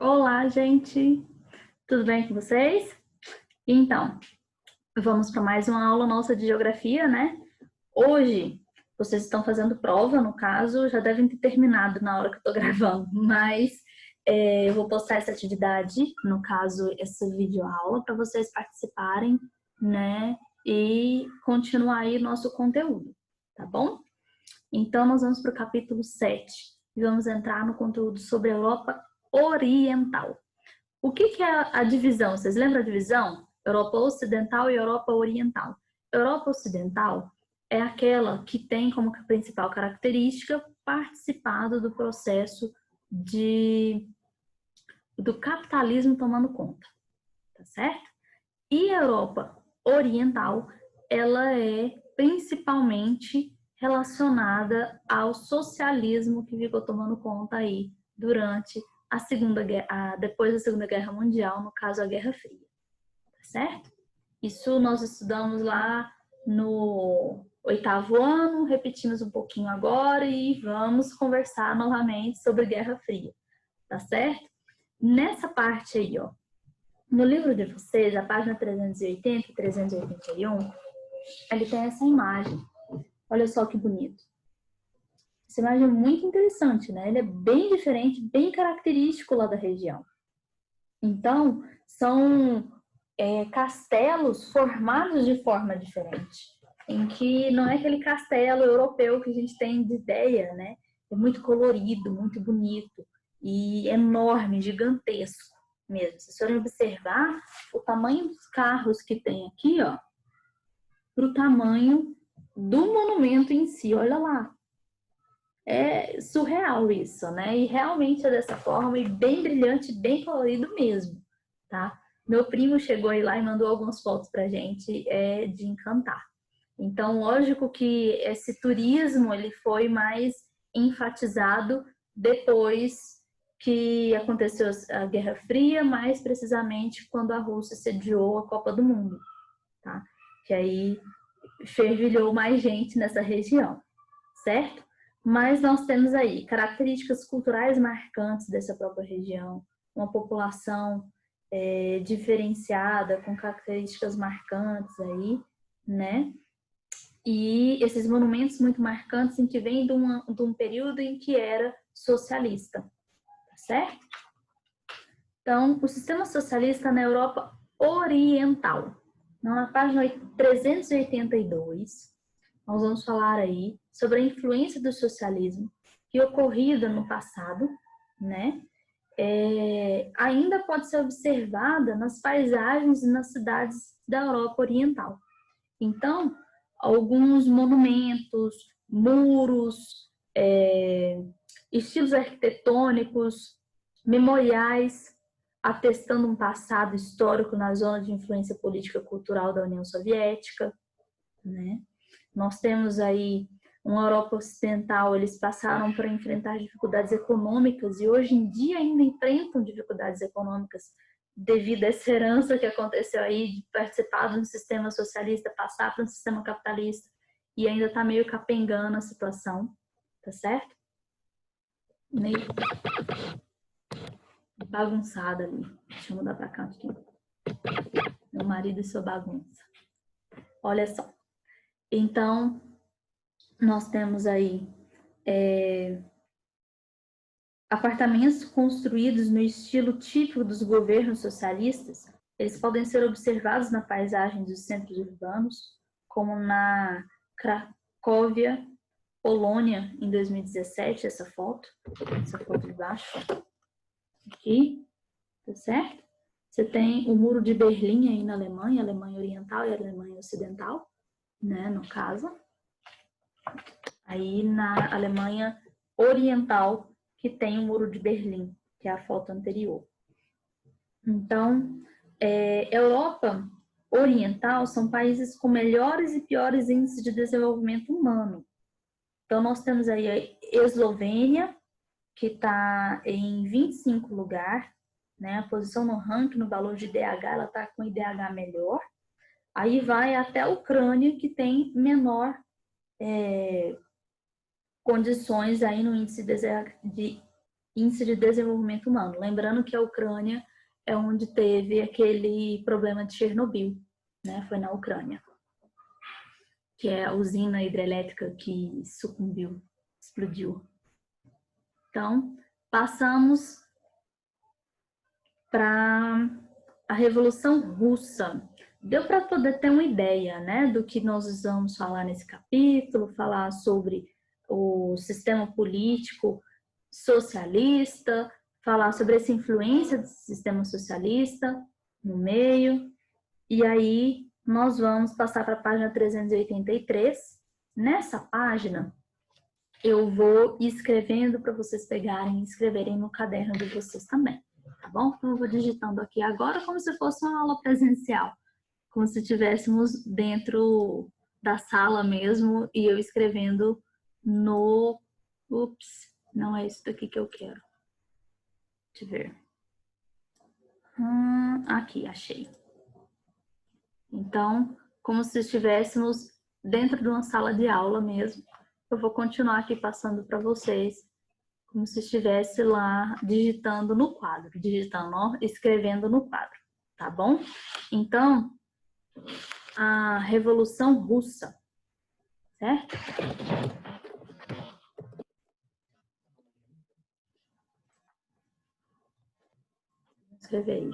Olá, gente! Tudo bem com vocês? Então, vamos para mais uma aula nossa de geografia, né? Hoje, vocês estão fazendo prova, no caso, já devem ter terminado na hora que eu estou gravando, mas eu vou postar essa atividade, no caso, essa videoaula, para vocês participarem, né? E continuar aí o nosso conteúdo, tá bom? Então, nós vamos para o capítulo 7 e vamos entrar no conteúdo sobre a Europa Oriental. O que é a divisão? Vocês lembram a divisão? Europa Ocidental e Europa Oriental. Europa Ocidental é aquela que tem como principal característica participado do processo do capitalismo tomando conta, tá certo? E a Europa Oriental, ela é principalmente relacionada ao socialismo que ficou tomando conta aí durante a Segunda Guerra, depois da Segunda Guerra Mundial, no caso a Guerra Fria, tá certo? Isso nós estudamos lá no 8º ano, repetimos um pouquinho agora e vamos conversar novamente sobre Guerra Fria, tá certo? Nessa parte aí, ó, no livro de vocês, a página 380 e 381, ele tem essa imagem. Olha só que bonito. Essa imagem é muito interessante, né? Ele é bem diferente, bem característico lá da região. Então, são castelos formados de forma diferente, em que não é aquele castelo europeu que a gente tem de ideia, né? É muito colorido, muito bonito e enorme, gigantesco mesmo. Se vocês forem observar o tamanho dos carros que tem aqui, ó, para o tamanho do monumento em si, olha lá. É surreal isso, né? E realmente é dessa forma, e bem brilhante, bem colorido mesmo, tá? Meu primo chegou aí lá e mandou algumas fotos pra gente de encantar. Então, lógico que esse turismo ele foi mais enfatizado depois que aconteceu a Guerra Fria, mais precisamente quando a Rússia sediou a Copa do Mundo, tá? Que aí fervilhou mais gente nessa região, certo? Mas nós temos aí características culturais marcantes dessa própria região, uma população diferenciada, com características marcantes aí, né? E esses monumentos muito marcantes em que vem de um período em que era socialista, tá certo? Então, o sistema socialista na Europa Oriental. Na página 382, nós vamos falar aí sobre a influência do socialismo que ocorrida no passado, né? Ainda pode ser observada nas paisagens e nas cidades da Europa Oriental. Então, alguns monumentos, muros, estilos arquitetônicos, memoriais, atestando um passado histórico na zona de influência política e cultural da União Soviética, né? Nós temos aí uma Europa Ocidental, eles passaram por enfrentar dificuldades econômicas e hoje em dia ainda enfrentam dificuldades econômicas devido a essa herança que aconteceu aí de participar de um sistema socialista, passar para um sistema capitalista e ainda está meio capengando a situação, tá certo? Meio bagunçada ali. Deixa eu mudar para cá aqui. Meu marido e sua bagunça. Olha só. Então, nós temos aí apartamentos construídos no estilo típico dos governos socialistas. Eles podem ser observados na paisagem dos centros urbanos, como na Cracóvia, Polônia, em 2017, essa foto de baixo, aqui, tá certo? Você tem o Muro de Berlim aí na Alemanha, Alemanha Oriental e Alemanha Ocidental, né, no caso. Aí na Alemanha Oriental, que tem o Muro de Berlim, que é a foto anterior. Então, Europa Oriental são países com melhores e piores índices de desenvolvimento humano. Então, nós temos aí a Eslovênia, que está em 25º lugar, né? A posição no ranking, no valor de IDH, ela está com IDH melhor. Aí vai até a Ucrânia, que tem menor condições aí no índice de índice de desenvolvimento humano. Lembrando que a Ucrânia é onde teve aquele problema de Chernobyl, né? Foi na Ucrânia, que é a usina hidrelétrica que sucumbiu, explodiu. Então, passamos para a Revolução Russa. Deu para poder ter uma ideia, né, do que nós vamos falar nesse capítulo, falar sobre o sistema político socialista, falar sobre essa influência do sistema socialista no meio. E aí nós vamos passar para a página 383. Nessa página, eu vou escrevendo para vocês pegarem e escreverem no caderno de vocês também, tá bom? Então eu vou digitando aqui agora como se fosse uma aula presencial, como se estivéssemos dentro da sala mesmo e eu escrevendo no... Ups, não é isso daqui que eu quero. Deixa eu ver. Aqui, achei. Então, como se estivéssemos dentro de uma sala de aula mesmo. Eu vou continuar aqui passando para vocês, como se estivesse lá digitando no quadro, escrevendo no quadro, tá bom? Então, a Revolução Russa, certo? Vou escrever aí.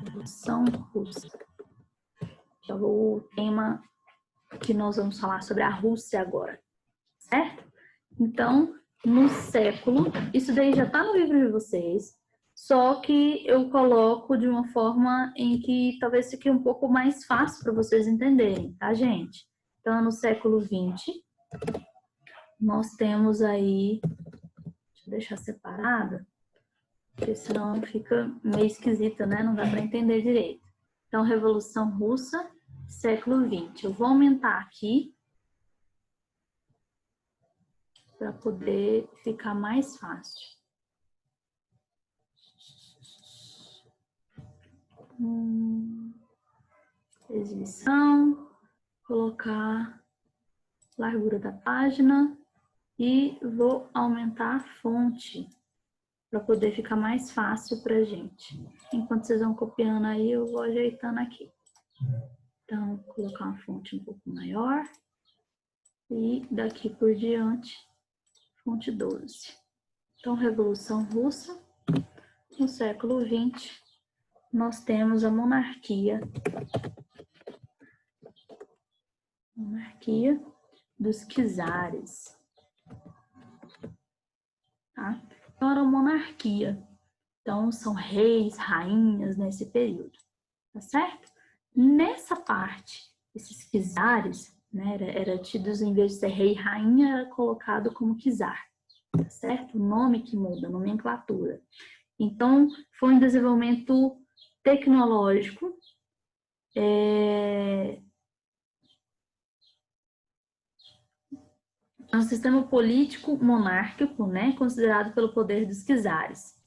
Revolução Russa. Que é o tema que nós vamos falar sobre a Rússia agora, certo? Então, no século, isso daí já está no livro de vocês, só que eu coloco de uma forma em que talvez fique um pouco mais fácil para vocês entenderem, tá, gente? Então, no século XX, nós temos aí, deixa eu deixar separado, porque senão fica meio esquisito, né? Não dá para entender direito. Então, Revolução Russa, século XX. Eu vou aumentar aqui para poder ficar mais fácil. Exibição, colocar largura da página e vou aumentar a fonte para poder ficar mais fácil para a gente. Enquanto vocês vão copiando aí, eu vou ajeitando aqui. Então, vou colocar uma fonte um pouco maior e daqui por diante, fonte 12. Então, Revolução Russa, no século XX, nós temos a monarquia dos czares. Tá? Então, era a monarquia. Então, são reis, rainhas nesse período. Tá certo? Nessa parte, esses czares, né, era tidos, em vez de ser rei e rainha, era colocado como czar. Tá certo? O nome que muda, a nomenclatura. Então, foi um desenvolvimento tecnológico, um sistema político monárquico, né, considerado pelo poder dos czares.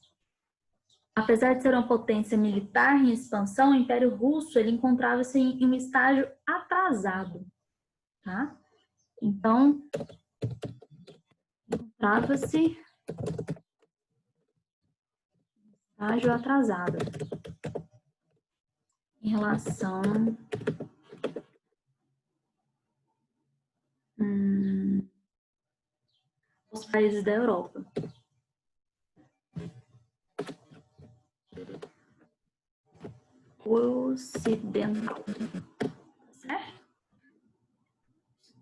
Apesar de ser uma potência militar em expansão, o Império Russo ele encontrava-se em um estágio atrasado, tá? Então, encontrava-se em estágio atrasado em relação aos países da Europa. Ocidental, certo?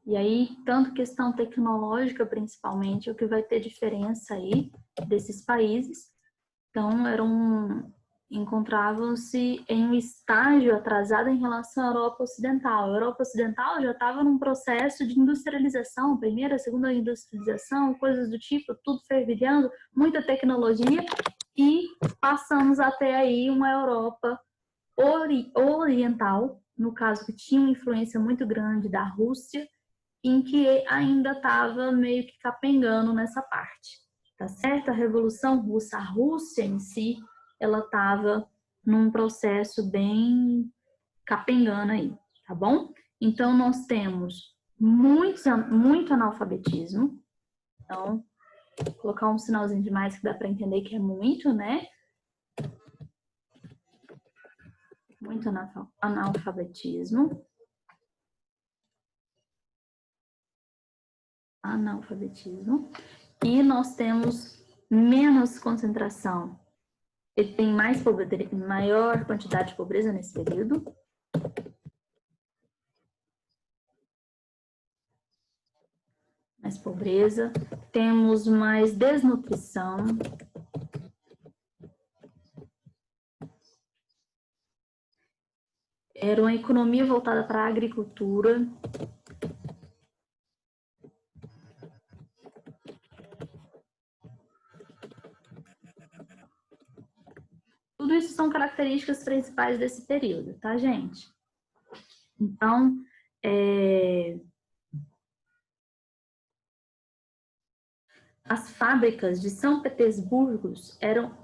E aí, tanto questão tecnológica, principalmente, é o que vai ter diferença aí desses países. Então, encontravam-se em um estágio atrasado em relação à Europa Ocidental. A Europa Ocidental já estava num processo de industrialização, primeira, segunda industrialização, coisas do tipo, tudo fervilhando, muita tecnologia, e passamos até aí uma Europa oriental, no caso que tinha uma influência muito grande da Rússia, em que ainda estava meio que capengando nessa parte, tá certo? A Revolução Russa, a Rússia em si, ela estava num processo bem capengando aí, tá bom? Então, nós temos muito analfabetismo. Então, Vou colocar um sinalzinho de mais que dá para entender que é muito, né? Muito analfabetismo. Analfabetismo. E nós temos menos concentração. Ele tem mais pobreza, maior quantidade de pobreza nesse período. Mais pobreza. Temos mais desnutrição. Era uma economia voltada para a agricultura. Tudo isso são características principais desse período, tá, gente? Então, as fábricas de São Petersburgo eram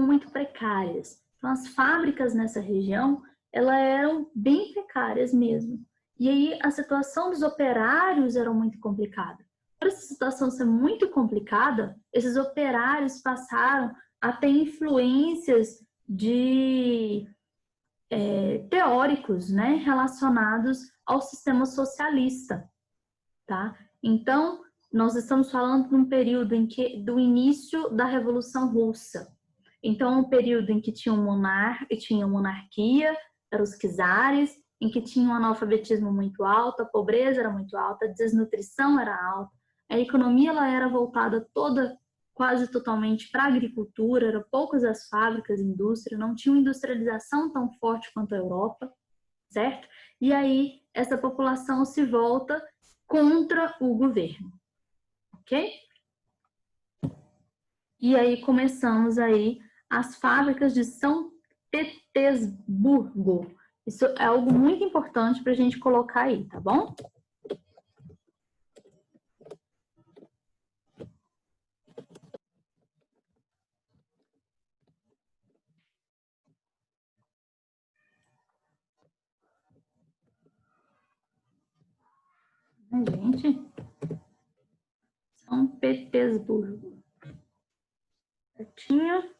muito precárias. Então, as fábricas nessa região, elas eram bem precárias mesmo. E aí, a situação dos operários era muito complicada. Por essa situação ser muito complicada, esses operários passaram a ter influências de teóricos, né, relacionados ao sistema socialista, tá? Então, nós estamos falando de um período em que, do início da Revolução Russa. Então, um período em que tinha monarquia, eram os czares, em que tinha um analfabetismo muito alto, a pobreza era muito alta, a desnutrição era alta, a economia ela era voltada toda, quase totalmente para a agricultura, eram poucas as fábricas, indústria, não tinha uma industrialização tão forte quanto a Europa, certo? E aí, essa população se volta contra o governo, ok? E aí começamos aí as fábricas de São Petersburgo. Isso é algo muito importante para a gente colocar aí, tá bom? Gente, São Petersburgo. Certinho.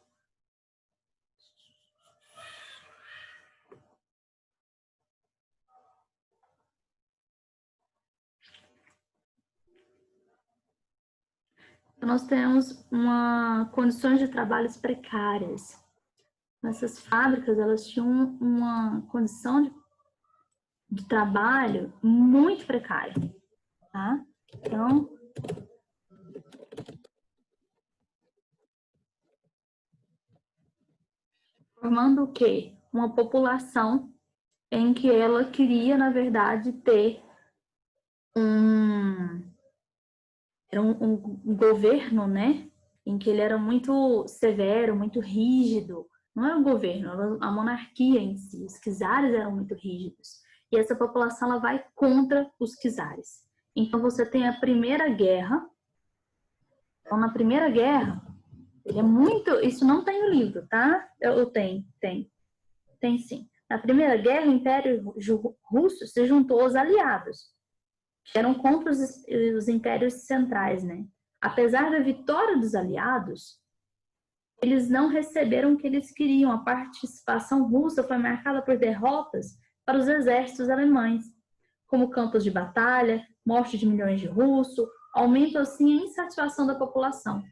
Nós temos condições de trabalhos precárias. Essas fábricas, elas tinham uma condição de trabalho muito precária, tá? Então, formando o quê? Uma população em que ela queria, na verdade, ter um governo, né? Em que ele era muito severo, muito rígido. Não era o governo, era a monarquia em si. Os czares eram muito rígidos. E essa população ela vai contra os czares. Então você tem a Primeira Guerra. Então na Primeira Guerra, ele é muito... Isso não tem no livro, tá? Eu tenho. Tem sim. Na Primeira Guerra, o Império Russo se juntou aos aliados, que eram contra os impérios centrais, né? Apesar da vitória dos aliados, eles não receberam o que eles queriam. A participação russa foi marcada por derrotas para os exércitos alemães, como campos de batalha, morte de milhões de russos, aumento assim a insatisfação da população.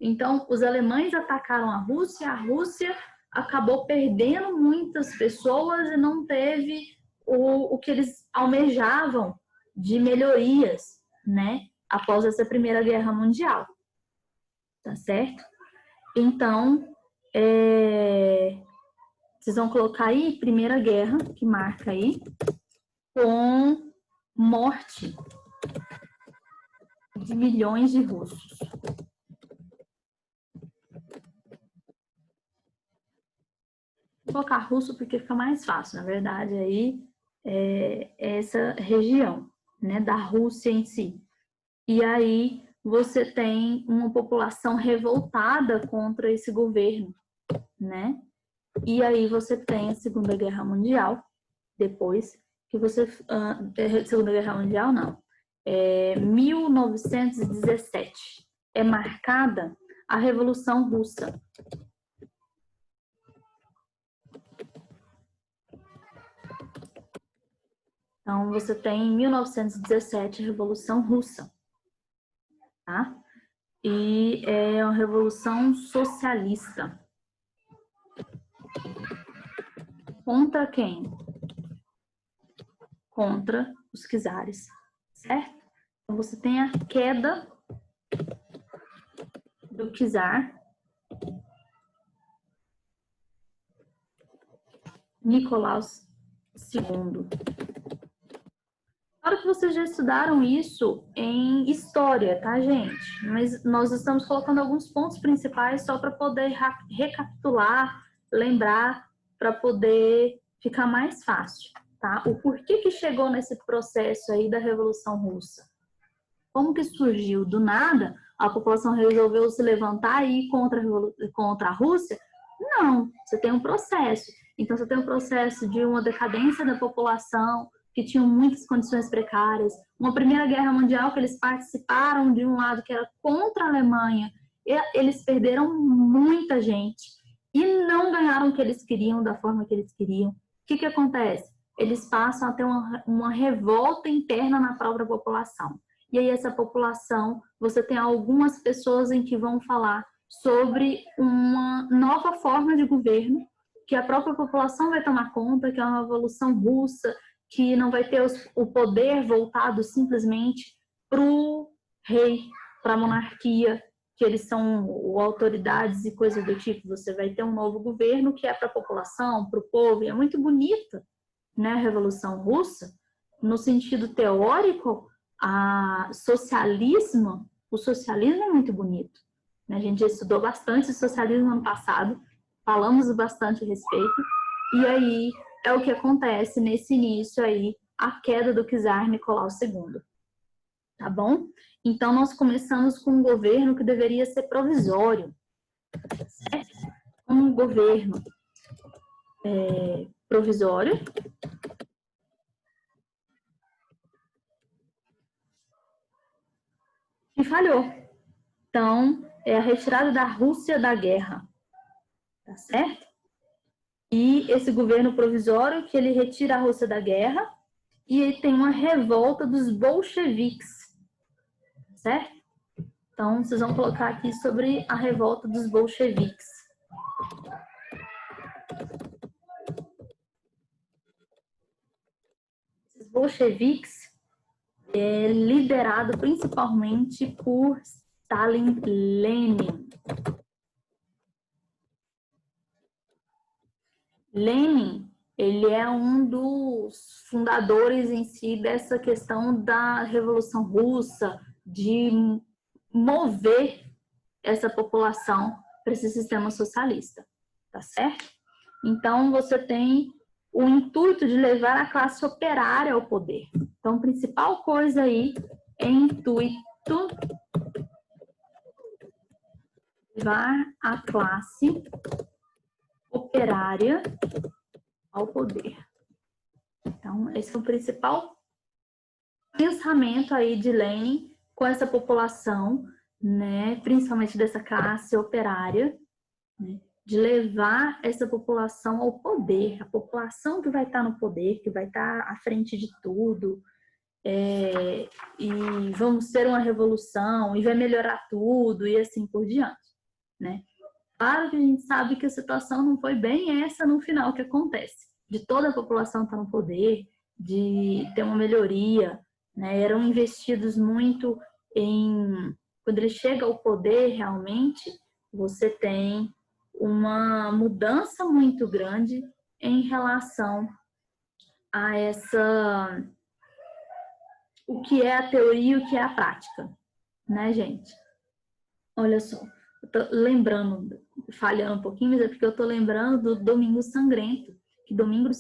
Então, os alemães atacaram a Rússia acabou perdendo muitas pessoas e não teve o que eles almejavam de melhorias, né, após essa Primeira Guerra Mundial, tá certo? Então, vocês vão colocar aí Primeira Guerra, que marca aí, com morte de milhões de russos. Vou colocar russo porque fica mais fácil, na verdade, aí é essa região, né, da Rússia em si. E aí você tem uma população revoltada contra esse governo, né? E aí você tem a Segunda Guerra Mundial, depois que você... Segunda Guerra Mundial, não. 1917 é marcada a Revolução Russa. Então, você tem em 1917 a Revolução Russa, tá? E é uma revolução socialista. Contra quem? Contra os czares, certo? Então, você tem a queda do czar Nicolau II. Claro que vocês já estudaram isso em história, tá, gente? Mas nós estamos colocando alguns pontos principais só para poder recapitular, lembrar, para poder ficar mais fácil, tá? O porquê que chegou nesse processo aí da Revolução Russa? Como que surgiu? Do nada, a população resolveu se levantar e ir contra a Rússia? Não, você tem um processo. Então, você tem um processo de uma decadência da população, que tinham muitas condições precárias, uma Primeira Guerra Mundial que eles participaram de um lado que era contra a Alemanha, e eles perderam muita gente e não ganharam o que eles queriam da forma que eles queriam. O que acontece? Eles passam a ter uma revolta interna na própria população. E aí essa população, você tem algumas pessoas em que vão falar sobre uma nova forma de governo, que a própria população vai tomar conta, que é uma revolução russa, que não vai ter o poder voltado simplesmente para o rei, para a monarquia, que eles são autoridades e coisas do tipo. Você vai ter um novo governo que é para a população, para o povo, e é muito bonita, né, a Revolução Russa. No sentido teórico, o socialismo é muito bonito. A gente já estudou bastante socialismo no ano passado, falamos bastante a respeito, e aí é o que acontece nesse início aí, a queda do czar Nicolau II. Tá bom? Então, nós começamos com um governo que deveria ser provisório, certo? Um governo provisório, que falhou. Então, é a retirada da Rússia da guerra, tá certo? E esse governo provisório que ele retira a Rússia da guerra e ele tem uma revolta dos bolcheviques, certo? Então, vocês vão colocar aqui sobre a revolta dos bolcheviques. Esses bolcheviques é liderado principalmente por Stalin Lenin. Lenin, ele é um dos fundadores em si dessa questão da Revolução Russa, de mover essa população para esse sistema socialista, tá certo? Então, você tem o intuito de levar a classe operária ao poder. Então, a principal coisa aí é intuito levar a classe operária ao poder. Então, esse é o principal pensamento aí de Lenin com essa população, né, principalmente dessa classe operária, né, de levar essa população ao poder, a população que vai estar no poder, que vai estar à frente de tudo, e vamos ter uma revolução, e vai melhorar tudo, e assim por diante, né? Claro que a gente sabe que a situação não foi bem essa no final que acontece, de toda a população estar no poder, de ter uma melhoria, né? Eram investidos muito em... Quando ele chega ao poder, realmente, você tem uma mudança muito grande em relação a o que é a teoria e o que é a prática, né, gente? Olha só, eu tô lembrando, falhando um pouquinho, mas é porque eu tô lembrando do Domingo Sangrento, que Domingo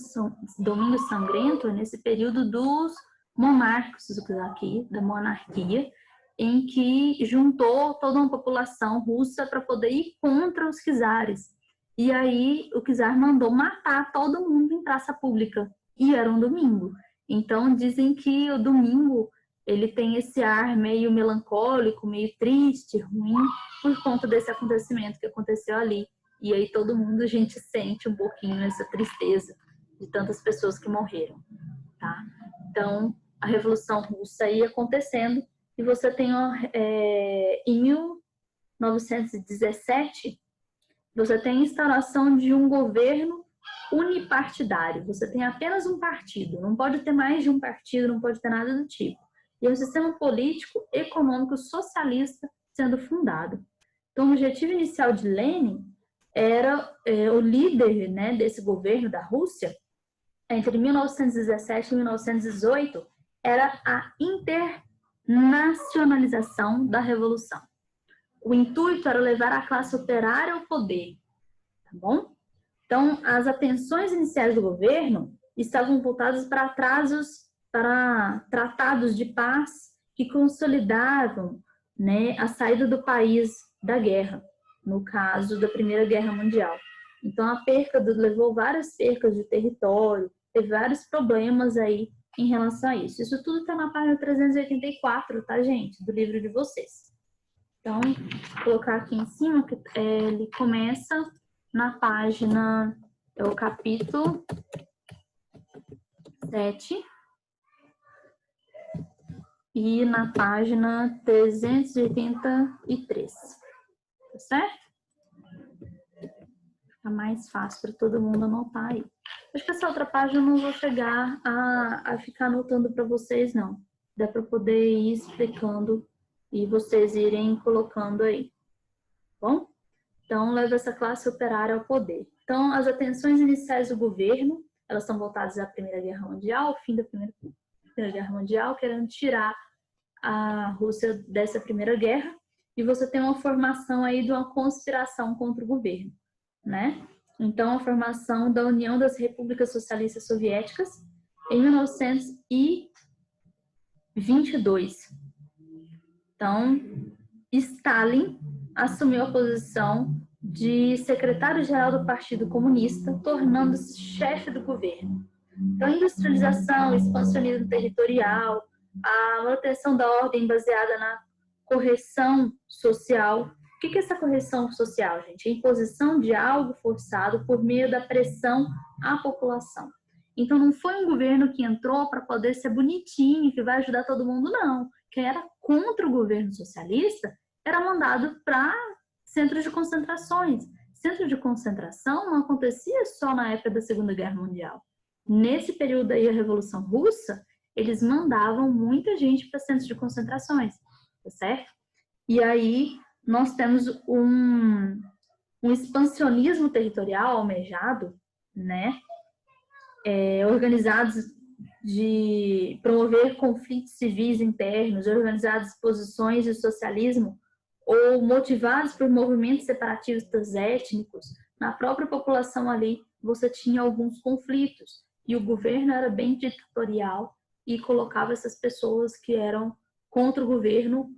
Sangrento é nesse período dos monarcas aqui, da monarquia, em que juntou toda uma população russa para poder ir contra os czares. E aí o czar mandou matar todo mundo em praça pública. E era um domingo. Então dizem que o domingo ele tem esse ar meio melancólico, meio triste, ruim, por conta desse acontecimento que aconteceu ali. E aí todo mundo, a gente sente um pouquinho essa tristeza de tantas pessoas que morreram, tá? Então, a Revolução Russa aí acontecendo, e você tem, em 1917, você tem a instauração de um governo unipartidário. Você tem apenas um partido, não pode ter mais de um partido, não pode ter nada do tipo. E é um sistema político, econômico, socialista sendo fundado. Então, o objetivo inicial de Lenin era o líder, né, desse governo da Rússia, entre 1917 e 1918, era a internacionalização da revolução. O intuito era levar a classe operária ao poder, tá bom? Então, as atenções iniciais do governo estavam voltadas para tratados de paz que consolidavam, né, a saída do país da guerra, no caso da Primeira Guerra Mundial. Então, a perca levou várias percas de território, teve vários problemas aí em relação a isso. Isso tudo está na página 384, tá, gente? Do livro de vocês. Então, vou colocar aqui em cima, que ele começa na página, o capítulo 7, e na página 383, tá certo? Fica mais fácil para todo mundo anotar aí. Acho que essa outra página eu não vou chegar a ficar anotando para vocês, não. Dá para poder ir explicando e vocês irem colocando aí. Bom? Então, leva essa classe operária ao poder. Então, as atenções iniciais do governo, elas estão voltadas à Primeira Guerra Mundial, ao fim da Primeira Guerra Mundial, querendo tirar a Rússia dessa Primeira Guerra, e você tem uma formação aí de uma conspiração contra o governo, né? Então, a formação da União das Repúblicas Socialistas Soviéticas em 1922. Então, Stalin assumiu a posição de secretário-geral do Partido Comunista, tornando-se chefe do governo. Então, a industrialização, expansionismo territorial, a manutenção da ordem baseada na correção social. O que é essa correção social, gente? A imposição de algo forçado por meio da pressão à população. Então, não foi um governo que entrou para poder ser bonitinho, que vai ajudar todo mundo, não. Quem era contra o governo socialista era mandado para centros de concentrações. Centro de concentração não acontecia só na época da Segunda Guerra Mundial. Nesse período aí, a Revolução Russa, eles mandavam muita gente para centros de concentrações, tá certo? E aí nós temos um expansionismo territorial almejado, né? Organizados de promover conflitos civis internos, organizados exposições de socialismo, ou motivados por movimentos separatistas étnicos. Na própria população ali, você tinha alguns conflitos. E o governo era bem ditatorial e colocava essas pessoas que eram contra o governo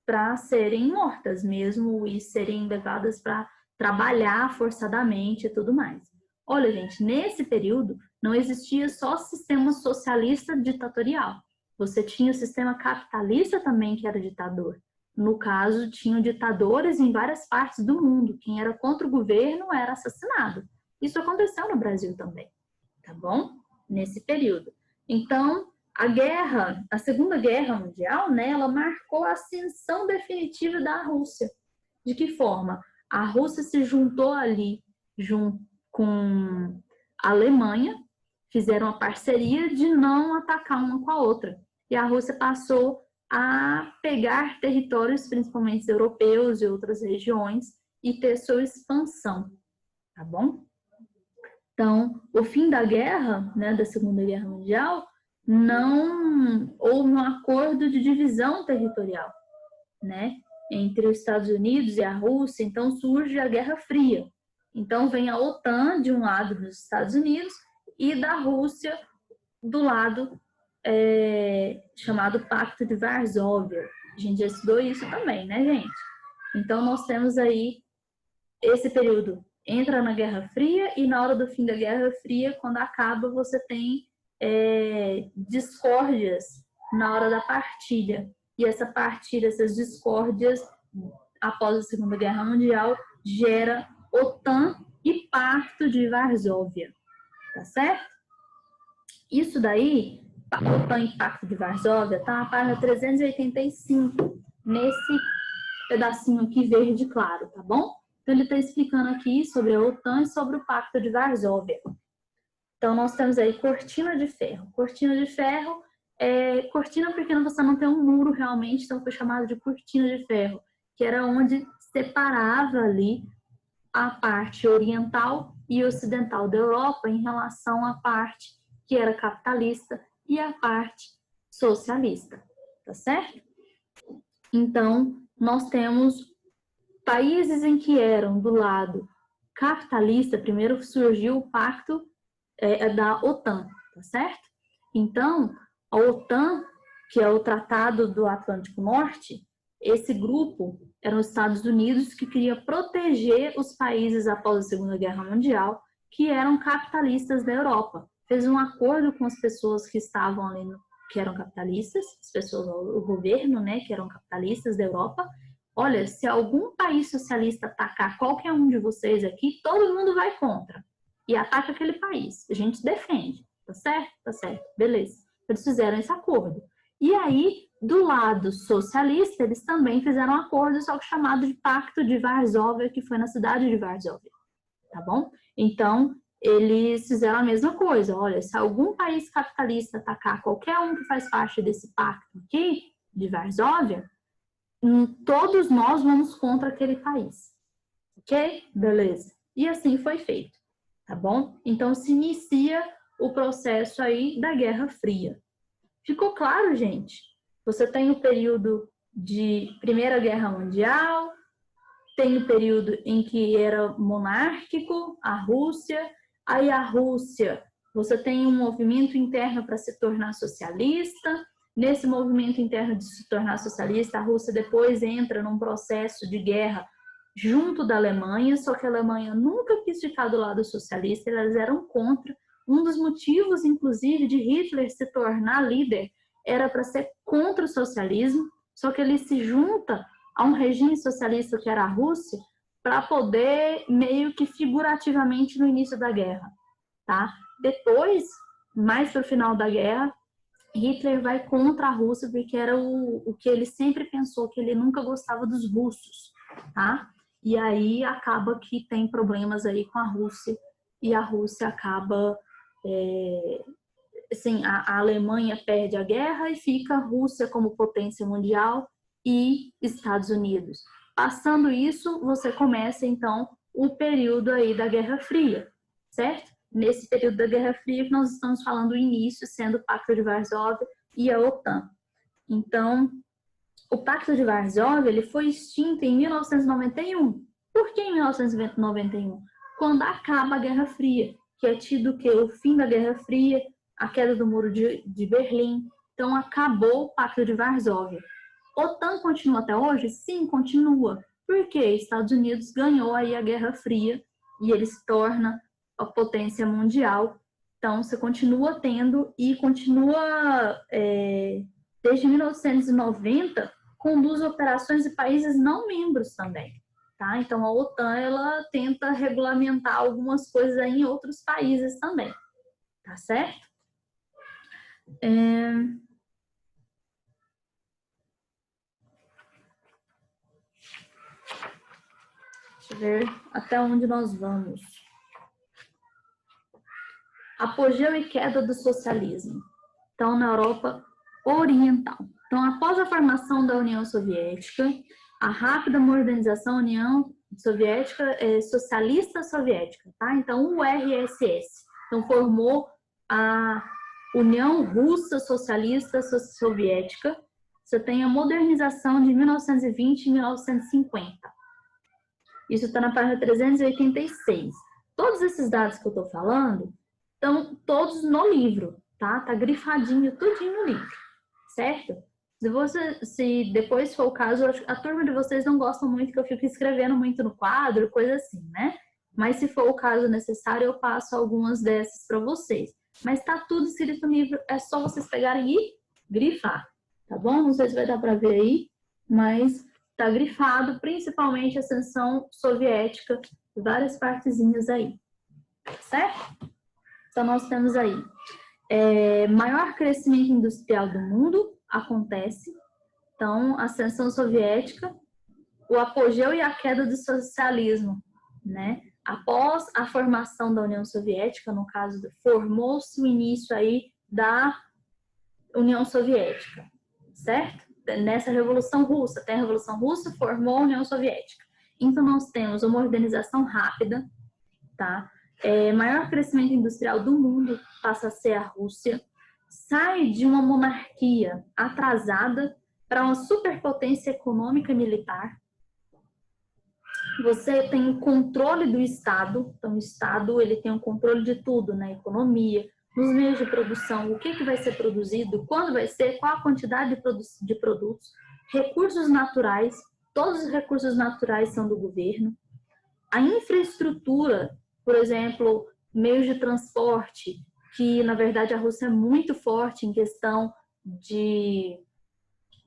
para serem mortas mesmo e serem levadas para trabalhar forçadamente e tudo mais. Olha, gente, nesse período não existia só sistema socialista ditatorial. Você tinha o sistema capitalista também que era ditador. No caso, tinham ditadores em várias partes do mundo. Quem era contra o governo era assassinado. Isso aconteceu no Brasil também, tá bom? Nesse período. Então, a Segunda Guerra Mundial, né, ela marcou a ascensão definitiva da Rússia. De que forma? A Rússia se juntou ali com a Alemanha, fizeram uma parceria de não atacar uma com a outra. E a Rússia passou a pegar territórios, principalmente europeus e outras regiões, e ter sua expansão, tá bom? Então, o fim da guerra, né, da Segunda Guerra Mundial, não houve um acordo de divisão territorial, né, entre os Estados Unidos e a Rússia. Então surge a Guerra Fria. Então vem a OTAN de um lado dos Estados Unidos e da Rússia do lado chamado Pacto de Varsóvia. A gente já estudou isso também, né, gente? Então nós temos aí esse período, entra na Guerra Fria, e na hora do fim da Guerra Fria, quando acaba, você tem discórdias na hora da partilha. E essa partilha, essas discórdias, após a Segunda Guerra Mundial, gera OTAN e Pacto de Varsóvia, tá certo? Isso daí, OTAN e Pacto de Varsóvia, tá na página 385, nesse pedacinho aqui verde claro, tá bom? Então, ele está explicando aqui sobre a OTAN e sobre o Pacto de Varsóvia. Então, nós temos aí cortina de ferro. Cortina de ferro é cortina porque você não tem um muro realmente, então foi chamado de cortina de ferro, que era onde separava ali a parte oriental e ocidental da Europa em relação à parte que era capitalista e a parte socialista, tá certo? Então, nós temos países em que eram do lado capitalista. Primeiro surgiu o pacto da OTAN, tá certo? Então, a OTAN, que é o Tratado do Atlântico Norte, esse grupo eram os Estados Unidos que queria proteger os países após a Segunda Guerra Mundial, que eram capitalistas da Europa. Fez um acordo com as pessoas que estavam ali, que eram capitalistas, as pessoas, o governo, né, que eram capitalistas da Europa. Olha, se algum país socialista atacar qualquer um de vocês aqui, todo mundo vai contra e ataca aquele país. A gente defende, tá certo? Tá certo, beleza. Eles fizeram esse acordo. E aí, do lado socialista, eles também fizeram um acordo, só que chamado de Pacto de Varsóvia, que foi na cidade de Varsóvia, tá bom? Então, eles fizeram a mesma coisa. Olha, se algum país capitalista atacar qualquer um que faz parte desse pacto aqui, de Varsóvia, todos nós vamos contra aquele país. Ok? Beleza. E assim foi feito, tá bom? Então, se inicia o processo aí da Guerra Fria. Ficou claro, gente? Você tem o período de Primeira Guerra Mundial, tem o período em que era monárquico, a Rússia. Aí a Rússia, você tem um movimento interno para se tornar socialista. Nesse movimento interno de se tornar socialista, a Rússia depois entra num processo de guerra junto da Alemanha, só que a Alemanha nunca quis ficar do lado socialista, elas eram contra. Um dos motivos, inclusive, de Hitler se tornar líder era para ser contra o socialismo, só que ele se junta a um regime socialista que era a Rússia para poder, meio que figurativamente, no início da guerra, tá? Depois, mais para o final da guerra, Hitler vai contra a Rússia porque era o que ele sempre pensou, que ele nunca gostava dos russos, tá? E aí acaba que tem problemas aí com a Rússia e a Rússia acaba... assim, a Alemanha perde a guerra e fica a Rússia como potência mundial e Estados Unidos. Passando isso, você começa, então, o período aí da Guerra Fria, certo? Nesse período da Guerra Fria que nós estamos falando o início, sendo o Pacto de Varsóvia e a OTAN. Então, o Pacto de Varsóvia ele foi extinto em 1991. Por que em 1991? Quando acaba a Guerra Fria, que é tido que o fim da Guerra Fria, a queda do Muro de Berlim. Então, acabou o Pacto de Varsóvia. OTAN continua até hoje? Sim, continua. Por quê? Estados Unidos ganhou aí a Guerra Fria e ele se torna a potência mundial. Então, você continua tendo e continua, desde 1990, conduz operações em países não membros também. Tá? Então, a OTAN ela tenta regulamentar algumas coisas aí em outros países também. Tá certo? Deixa eu ver até onde nós vamos. Apogeu e queda do socialismo. Então, na Europa Oriental. Então, após a formação da União Soviética, a rápida modernização da União Soviética socialista soviética, tá? Então, o URSS. Então, formou a União Russa Socialista Soviética. Você tem a modernização de 1920 e 1950. Isso está na página 386. Todos esses dados que eu estou falando estão todos no livro, tá? Tá grifadinho, tudinho no livro, certo? Se depois for o caso, a turma de vocês não gosta muito que eu fique escrevendo muito no quadro, coisa assim, né? Mas se for o caso necessário, eu passo algumas dessas para vocês. Mas tá tudo escrito no livro, é só vocês pegarem e grifar, tá bom? Não sei se vai dar para ver aí, mas tá grifado, principalmente a ascensão soviética, várias partezinhas aí, certo? Então, nós temos aí maior crescimento industrial do mundo acontece. Então, a ascensão soviética, o apogeu e a queda do socialismo, né? Após a formação da União Soviética, no caso, formou-se o início aí da União Soviética, certo? Nessa Revolução Russa, tem a Revolução Russa, formou a União Soviética. Então, nós temos uma modernização rápida, tá? Maior crescimento industrial do mundo passa a ser a Rússia, sai de uma monarquia atrasada para uma superpotência econômica e militar. Você tem o controle do Estado, então o Estado ele tem o controle de tudo, na economia, nos meios de produção, o que vai ser produzido, quando vai ser, qual a quantidade de produtos, recursos naturais, todos os recursos naturais são do governo. A infraestrutura, por exemplo, meios de transporte, que na verdade a Rússia é muito forte em questão de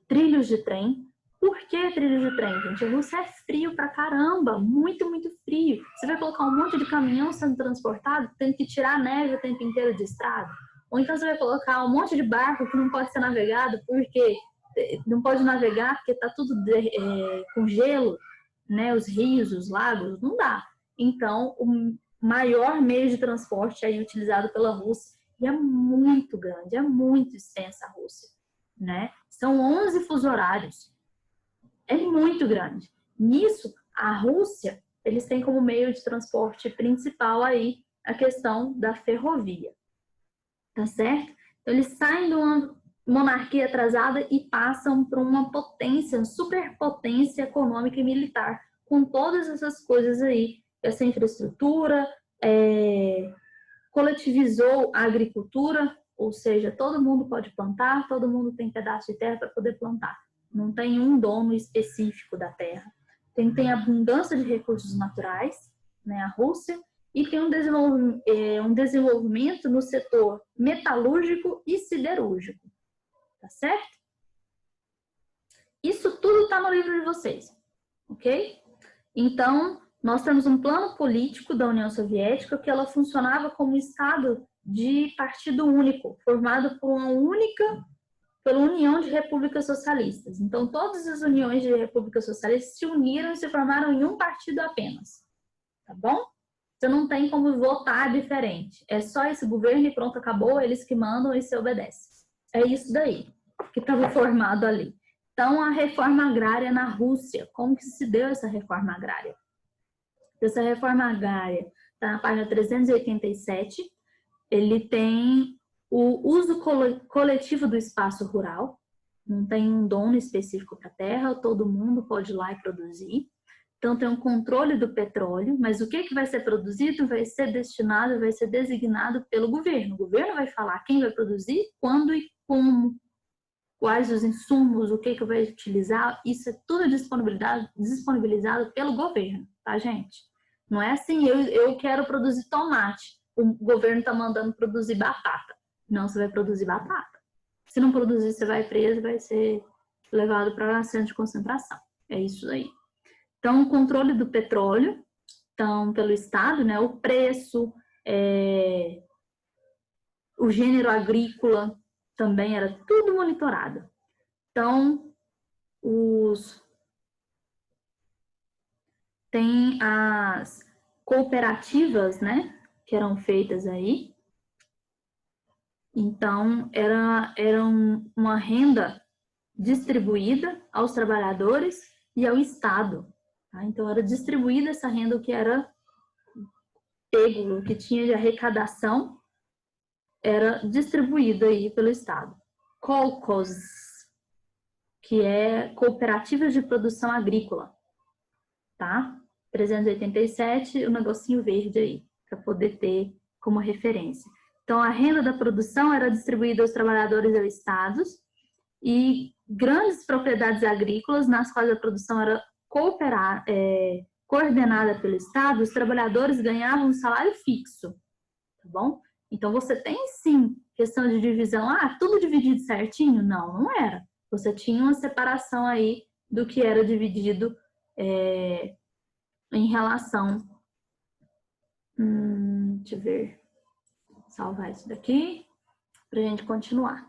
trilhos de trem. Por que trilhos de trem, gente? A Rússia é frio pra caramba, muito, muito frio. Você vai colocar um monte de caminhão sendo transportado, tendo que tirar a neve o tempo inteiro de estrada. Ou então você vai colocar um monte de barco que não pode ser navegado, porque não pode navegar porque tá tudo com gelo, né? Os rios, os lagos, não dá. Então, o maior meio de transporte aí utilizado pela Rússia, e é muito grande, é muito extensa a Rússia, né? São 11 fusos horários. É muito grande. Nisso, a Rússia, eles têm como meio de transporte principal aí a questão da ferrovia. Tá certo? Então, eles saem de uma monarquia atrasada e passam para uma potência, uma superpotência econômica e militar, com todas essas coisas aí, essa infraestrutura, coletivizou a agricultura, ou seja, todo mundo pode plantar, todo mundo tem pedaço de terra para poder plantar. Não tem um dono específico da terra. Tem abundância de recursos naturais, né, a Rússia, e tem um desenvolvimento no setor metalúrgico e siderúrgico. Tá certo? Isso tudo está no livro de vocês, ok? Então, nós temos um plano político da União Soviética que ela funcionava como um estado de partido único, formado por pela União de Repúblicas Socialistas. Então, todas as uniões de repúblicas socialistas se uniram e se formaram em um partido apenas. Tá bom? Você não tem como votar diferente. É só esse governo e pronto, acabou, eles que mandam e você obedece. É isso daí que estava formado ali. Então, a reforma agrária na Rússia. Como que se deu essa reforma agrária? Essa reforma agrária está na página 387. Ele tem o uso coletivo do espaço rural. Não tem um dono específico para a terra, todo mundo pode ir lá e produzir. Então, tem um controle do petróleo, mas o que vai ser produzido vai ser destinado, vai ser designado pelo governo. O governo vai falar quem vai produzir, quando e como, quais os insumos, o que vai utilizar. Isso é tudo disponibilizado pelo governo, tá, gente? Não é assim, eu quero produzir tomate, o governo está mandando produzir batata. Não, você vai produzir batata. Se não produzir, você vai preso, vai ser levado para centro de concentração. É isso aí. Então, o controle do petróleo, então, pelo Estado, né, o preço, o gênero agrícola também era tudo monitorado. Então, tem as cooperativas, né, que eram feitas aí. Então, era uma renda distribuída aos trabalhadores e ao Estado. Tá? Então, era distribuída essa renda, o que era pego, o que tinha de arrecadação, era distribuído aí pelo Estado. Kolkhoz, que é Cooperativas de Produção Agrícola, tá? 387, o negocinho verde aí, para poder ter como referência. Então, a renda da produção era distribuída aos trabalhadores e aos estados, e grandes propriedades agrícolas, nas quais a produção era coordenada pelo Estado, os trabalhadores ganhavam um salário fixo, tá bom? Então, você tem, sim, questão de divisão, tudo dividido certinho? Não, não era. Você tinha uma separação aí do que era dividido em relação... deixa eu ver, salvar isso daqui para a gente continuar,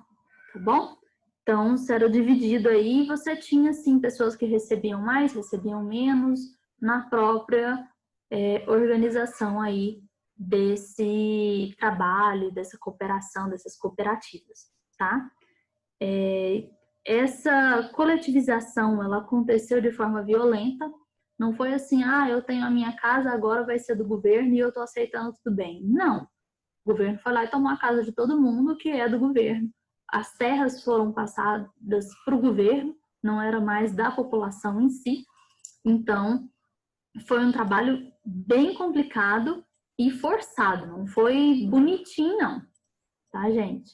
tá bom? Então, se era dividido aí, você tinha, sim, pessoas que recebiam mais, recebiam menos, na própria organização aí desse trabalho, dessa cooperação, dessas cooperativas, tá? Essa coletivização, ela aconteceu de forma violenta, não foi assim, eu tenho a minha casa, agora vai ser do governo e eu tô aceitando tudo bem. Não. O governo foi lá e tomou a casa de todo mundo, que é do governo. As terras foram passadas para o governo, não era mais da população em si. Então, foi um trabalho bem complicado e forçado, não foi bonitinho, não. Tá, gente?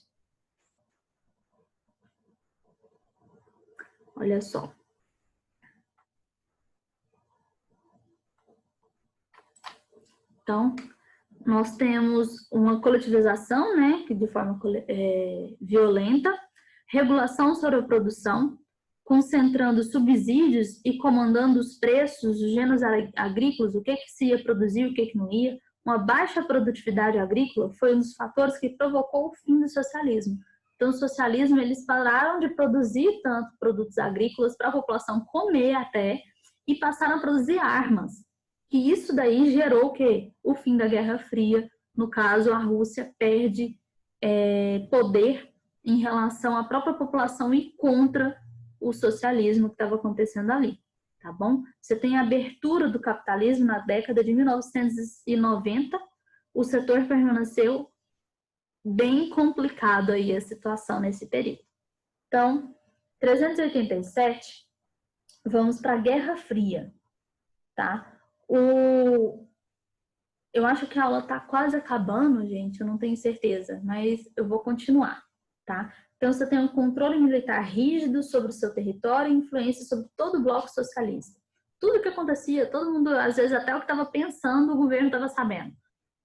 Olha só. Então, nós temos uma coletivização, né, que de forma violenta, regulação sobre a produção, concentrando subsídios e comandando os preços dos gêneros agrícolas, o que se ia produzir, o que não ia. Uma baixa produtividade agrícola foi um dos fatores que provocou o fim do socialismo. Então, o socialismo, eles pararam de produzir tanto produtos agrícolas para a população comer até, e passaram a produzir armas. E isso daí gerou o quê? O fim da Guerra Fria. No caso, a Rússia perde poder em relação à própria população e contra o socialismo que estava acontecendo ali, tá bom? Você tem a abertura do capitalismo na década de 1990, o setor permaneceu bem complicado aí a situação nesse período. Então, 387, vamos para a Guerra Fria, tá? Eu acho que a aula está quase acabando, gente, eu não tenho certeza, mas eu vou continuar, tá? Então, você tem um controle militar rígido sobre o seu território e influência sobre todo o bloco socialista. Tudo que acontecia, todo mundo, às vezes até o que estava pensando, o governo estava sabendo,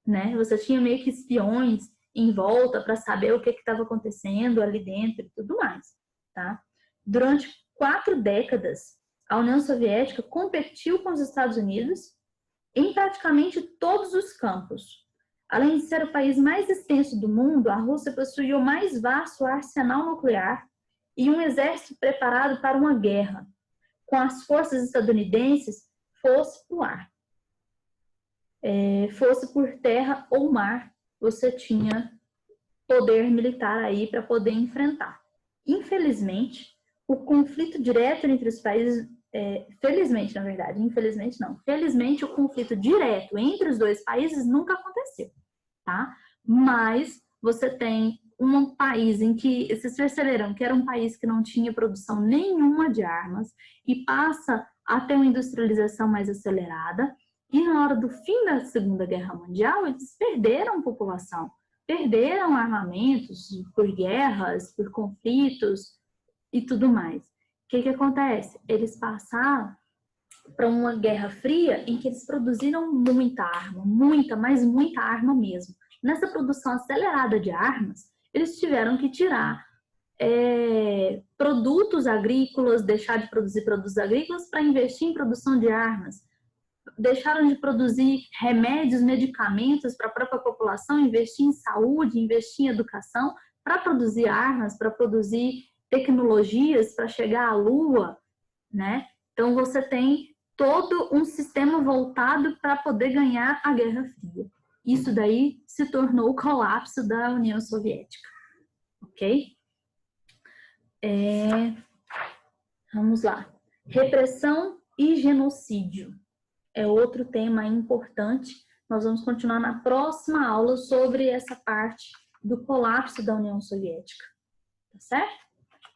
né? Você tinha meio que espiões em volta para saber o que estava acontecendo ali dentro e tudo mais, tá? Durante 4 décadas, a União Soviética competiu com os Estados Unidos em praticamente todos os campos. Além de ser o país mais extenso do mundo, a Rússia possuía o mais vasto arsenal nuclear e um exército preparado para uma guerra, com as forças estadunidenses, fosse por ar, fosse por terra ou mar, você tinha poder militar aí para poder enfrentar. Infelizmente, o conflito direto entre os países felizmente, na verdade, infelizmente não. Felizmente, o conflito direto entre os dois países nunca aconteceu, tá? Mas você tem um país em que, vocês perceberam que era um país que não tinha produção nenhuma de armas e passa a ter uma industrialização mais acelerada, e na hora do fim da Segunda Guerra Mundial, eles perderam população, perderam armamentos por guerras, por conflitos e tudo mais. O que acontece? Eles passaram para uma Guerra Fria em que eles produziram muita arma, mas muita arma mesmo. Nessa produção acelerada de armas, eles tiveram que tirar produtos agrícolas, deixar de produzir produtos agrícolas para investir em produção de armas. Deixaram de produzir remédios, medicamentos para a própria população, investir em saúde, investir em educação, para produzir armas, para produzir tecnologias para chegar à Lua, né? Então, você tem todo um sistema voltado para poder ganhar a Guerra Fria. Isso daí se tornou o colapso da União Soviética, ok? Vamos lá. Repressão e genocídio é outro tema importante. Nós vamos continuar na próxima aula sobre essa parte do colapso da União Soviética, tá certo?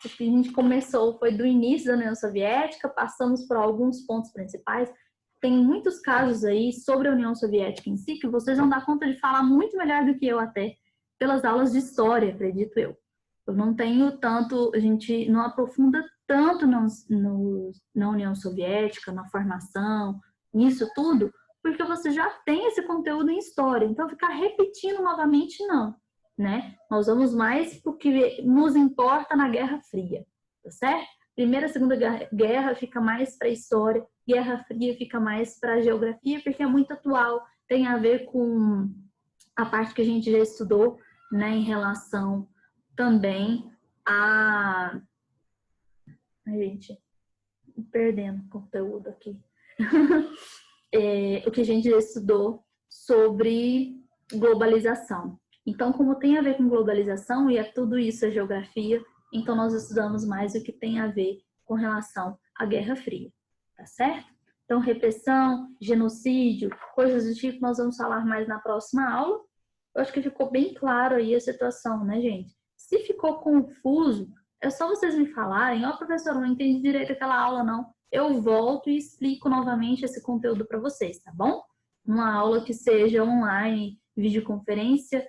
O que a gente começou foi do início da União Soviética, passamos por alguns pontos principais. Tem muitos casos aí sobre a União Soviética em si que vocês vão dar conta de falar muito melhor do que eu até, pelas aulas de história, acredito eu. Eu não tenho tanto, a gente não aprofunda tanto na União Soviética, na formação, nisso tudo, porque você já tem esse conteúdo em história. Então, ficar repetindo novamente, não. né? Nós vamos mais para o que nos importa na Guerra Fria, tá certo? Primeira e Segunda Guerra fica mais para a história, Guerra Fria fica mais para a geografia, porque é muito atual, tem a ver com a parte que a gente já estudou, né, em relação também a... Ai, gente, perdendo conteúdo aqui. O que a gente já estudou sobre globalização. Então, como tem a ver com globalização e é tudo isso a geografia, então nós estudamos mais o que tem a ver com relação à Guerra Fria, tá certo? Então, repressão, genocídio, coisas do tipo, nós vamos falar mais na próxima aula. Eu acho que ficou bem claro aí a situação, né, gente? Se ficou confuso, é só vocês me falarem, ó, professor, não entendi direito aquela aula, não. Eu volto e explico novamente esse conteúdo para vocês, tá bom? Uma aula que seja online, videoconferência,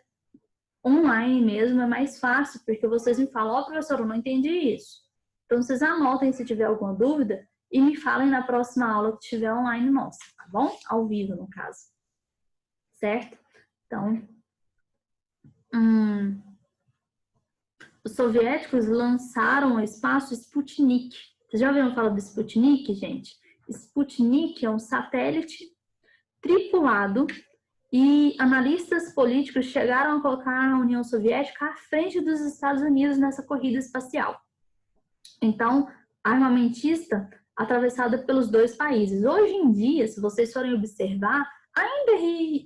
online mesmo é mais fácil, porque vocês me falam, ó, professor, eu não entendi isso. Então, vocês anotem se tiver alguma dúvida e me falem na próxima aula que tiver online nossa, tá bom? Ao vivo, no caso. Certo? Então, os soviéticos lançaram ao espaço Sputnik. Vocês já ouviram falar do Sputnik, gente? Sputnik é um satélite tripulado e analistas políticos chegaram a colocar a União Soviética à frente dos Estados Unidos nessa corrida espacial. Então, armamentista atravessada pelos dois países. Hoje em dia, se vocês forem observar, ainda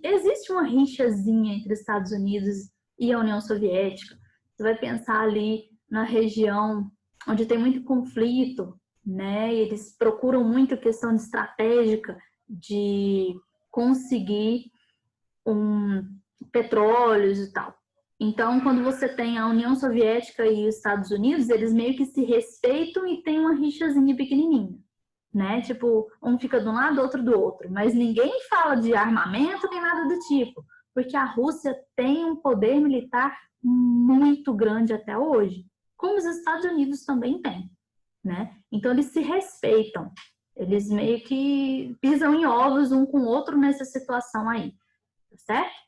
existe uma rixazinha entre os Estados Unidos e a União Soviética. Você vai pensar ali na região onde tem muito conflito, né? Eles procuram muito a questão de estratégica de conseguir petróleos e tal. Então, quando você tem a União Soviética e os Estados Unidos, eles meio que se respeitam e tem uma rixazinha pequenininha, né? Tipo, um fica de um lado, outro do outro. Mas ninguém fala de armamento nem nada do tipo, porque a Rússia tem um poder militar muito grande até hoje, como os Estados Unidos também têm, né? Então, eles se respeitam. Eles meio que pisam em ovos um com o outro nessa situação aí, tá certo?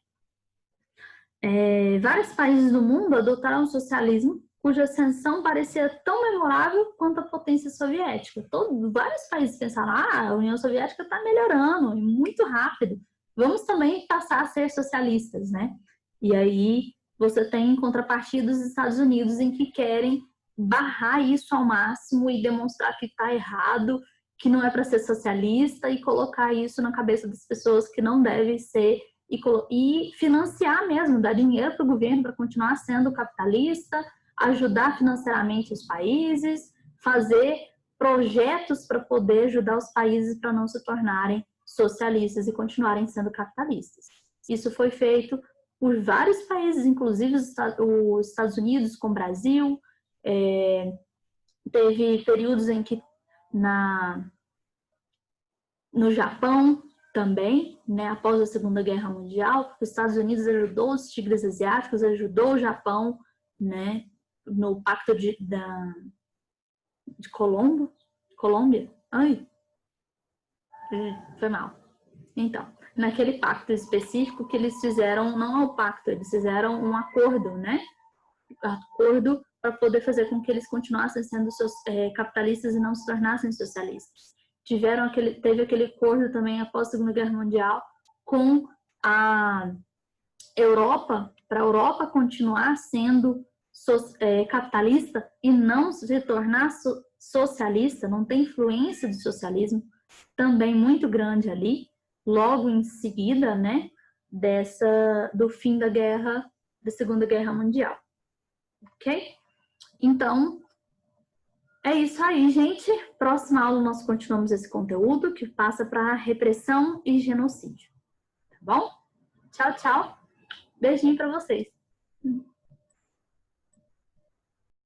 Vários países do mundo adotaram o socialismo, cuja ascensão parecia tão memorável quanto a potência soviética. Vários países pensaram, a União Soviética está melhorando, e muito rápido. Vamos também passar a ser socialistas, né? E aí você tem em contrapartida os Estados Unidos em que querem barrar isso ao máximo e demonstrar que está errado, que não é para ser socialista e colocar isso na cabeça das pessoas que não deve ser e financiar mesmo, dar dinheiro para o governo para continuar sendo capitalista, ajudar financeiramente os países, fazer projetos para poder ajudar os países para não se tornarem socialistas e continuarem sendo capitalistas. Isso foi feito por vários países, inclusive os Estados Unidos com o Brasil. Teve períodos em que no Japão também, né, após a Segunda Guerra Mundial, os Estados Unidos ajudou os tigres asiáticos, ajudou o Japão, né, no Pacto de Colômbia? Ai, foi mal. Então, naquele pacto específico que eles fizeram, não é o pacto, eles fizeram um acordo, né, acordo para poder fazer com que eles continuassem sendo capitalistas e não se tornassem socialistas. Teve aquele acordo também após a Segunda Guerra Mundial com a Europa, para a Europa continuar sendo capitalista e não se tornar socialista, não tem influência do socialismo, também muito grande ali, logo em seguida, né, do fim da Segunda Guerra Mundial. Ok? Então, é isso aí, gente. Próxima aula nós continuamos esse conteúdo que passa para repressão e genocídio. Tá bom? Tchau, tchau. Beijinho para vocês.